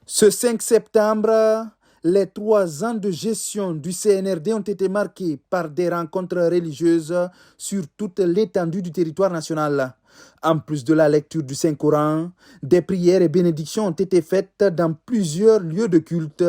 Ce 5 septembre, les 3 ans de gestion du CNRD ont été marqués par des rencontres religieuses sur toute l'étendue du territoire national. En plus de la lecture du Saint-Coran, des prières et bénédictions ont été faites dans plusieurs lieux de culte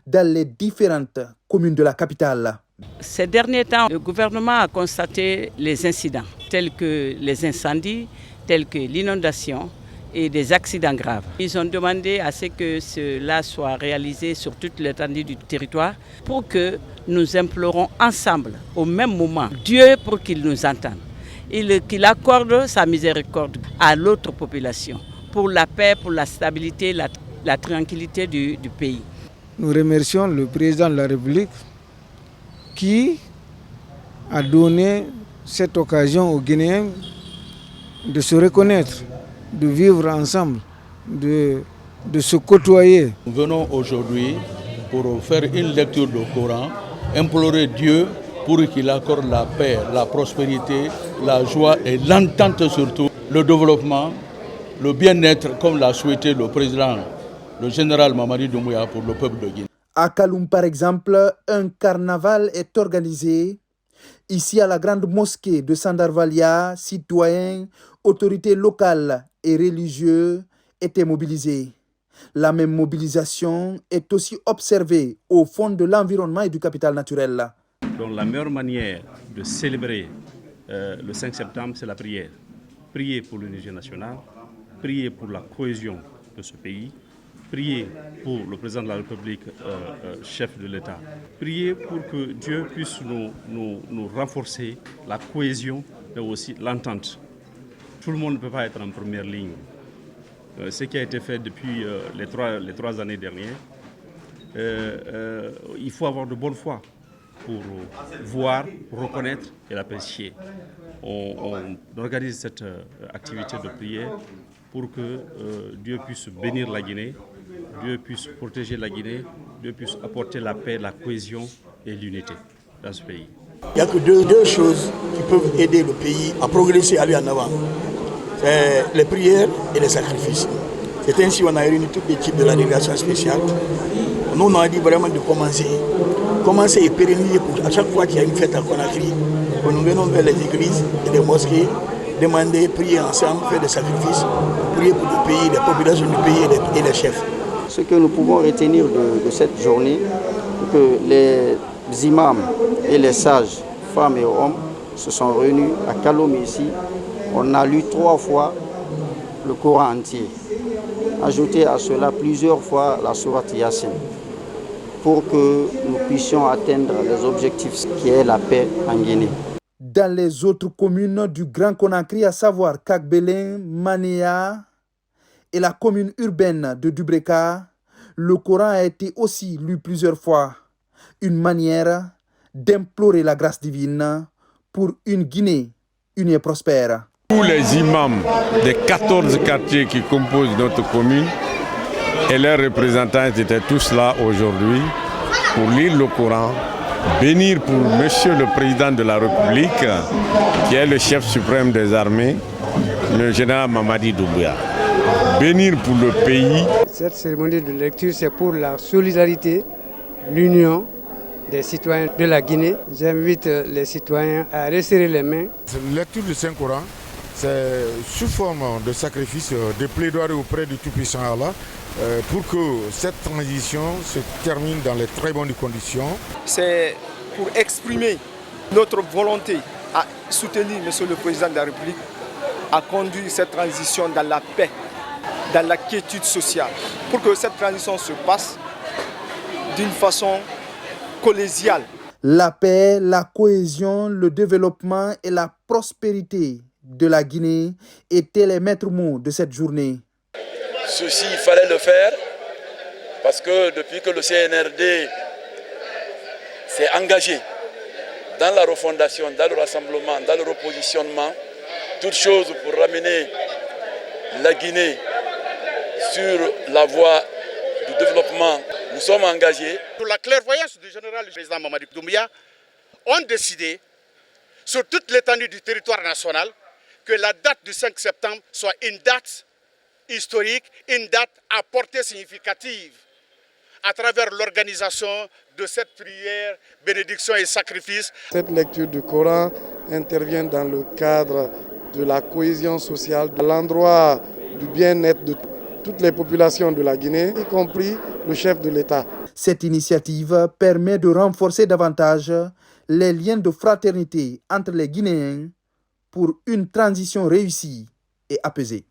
dans les différentes communes de la capitale. Ces derniers temps, le gouvernement a constaté les incidents tels que les incendies, tels que l'inondation et des accidents graves. Ils ont demandé à ce que cela soit réalisé sur toute l'étendue du territoire pour que nous implorons ensemble, au même moment, Dieu pour qu'il nous entende. Qu'il accorde sa miséricorde à l'autre population pour la paix, pour la stabilité, la tranquillité du pays. Nous remercions le président de la République qui a donné cette occasion aux Guinéens de se reconnaître, de vivre ensemble, de se côtoyer. Nous venons aujourd'hui pour faire une lecture du Coran, implorer Dieu pour qu'il accorde la paix, la prospérité, la joie et l'entente surtout, le développement, le bien-être comme l'a souhaité le président, le général Mamadi Doumbouya pour le peuple de Guinée. À Kaloum, par exemple, un carnaval est organisé. Ici, à la grande mosquée de Sandarvalia, citoyens, autorités locales et religieux étaient mobilisés. La même mobilisation est aussi observée au fond de l'environnement et du capital naturel. Donc la meilleure manière de célébrer le 5 septembre, c'est la prière. Prier pour l'unité nationale, prier pour la cohésion de ce pays, prier pour le président de la République, chef de l'État, prier pour que Dieu puisse nous renforcer la cohésion, mais aussi l'entente. Tout le monde ne peut pas être en première ligne. Ce qui a été fait depuis les trois années dernières, il faut avoir de bonne foi pour voir, reconnaître et l'apprécier. On organise cette activité de prière pour que Dieu puisse bénir la Guinée, Dieu puisse protéger la Guinée, Dieu puisse apporter la paix, la cohésion et l'unité dans ce pays. Il n'y a que deux choses qui peuvent aider le pays à progresser, à aller en avant. C'est les prières et les sacrifices. C'est ainsi qu'on a réuni toute l'équipe de la délégation spéciale. Nous, on a dit vraiment de commencer et pérenniser pour à chaque fois qu'il y a une fête à Conakry, que nous venons vers les églises et les mosquées, demander, prier ensemble, faire des sacrifices, prier pour le pays, les populations du pays et les chefs. Ce que nous pouvons retenir de cette journée, c'est que les imams et les sages, femmes et hommes, se sont réunis à Kaloum ici. On a lu 3 fois le Coran entier. Ajouter à cela plusieurs fois la sourate Yassine pour que nous puissions atteindre les objectifs qui est la paix en Guinée. Dans les autres communes du Grand Conakry, à savoir Kagbélin, Manéa et la commune urbaine de Dubreka, le Coran a été aussi lu plusieurs fois. Une manière d'implorer la grâce divine pour une Guinée unie et prospère. Tous les imams des 14 quartiers qui composent notre commune et leurs représentants étaient tous là aujourd'hui pour lire le Coran, bénir pour Monsieur le Président de la République, qui est le chef suprême des armées, le général Mamadi Doumbouya. Bénir pour le pays. Cette cérémonie de lecture, c'est pour la solidarité, l'union des citoyens de la Guinée. J'invite les citoyens à resserrer les mains. La lecture du Saint-Coran, c'est sous forme de sacrifice, de plaidoirie auprès du Tout-Puissant Allah, pour que cette transition se termine dans les très bonnes conditions. C'est pour exprimer notre volonté à soutenir Monsieur le Président de la République, à conduire cette transition dans la paix, dans la quiétude sociale, pour que cette transition se passe d'une façon collégiale. La paix, la cohésion, le développement et la prospérité de la Guinée étaient les maîtres mots de cette journée. Ceci, il fallait le faire parce que depuis que le CNRD s'est engagé dans la refondation, dans le rassemblement, dans le repositionnement, toutes choses pour ramener la Guinée sur la voie du développement, nous sommes engagés. Pour la clairvoyance du général président Mamadi Doumbouya, ont décidé sur toute l'étendue du territoire national que la date du 5 septembre soit une date historique, une date à portée significative à travers l'organisation de cette prière, bénédiction et sacrifice. Cette lecture du Coran intervient dans le cadre de la cohésion sociale, à l'endroit du bien-être de toutes les populations de la Guinée, y compris le chef de l'État. Cette initiative permet de renforcer davantage les liens de fraternité entre les Guinéens pour une transition réussie et apaisée.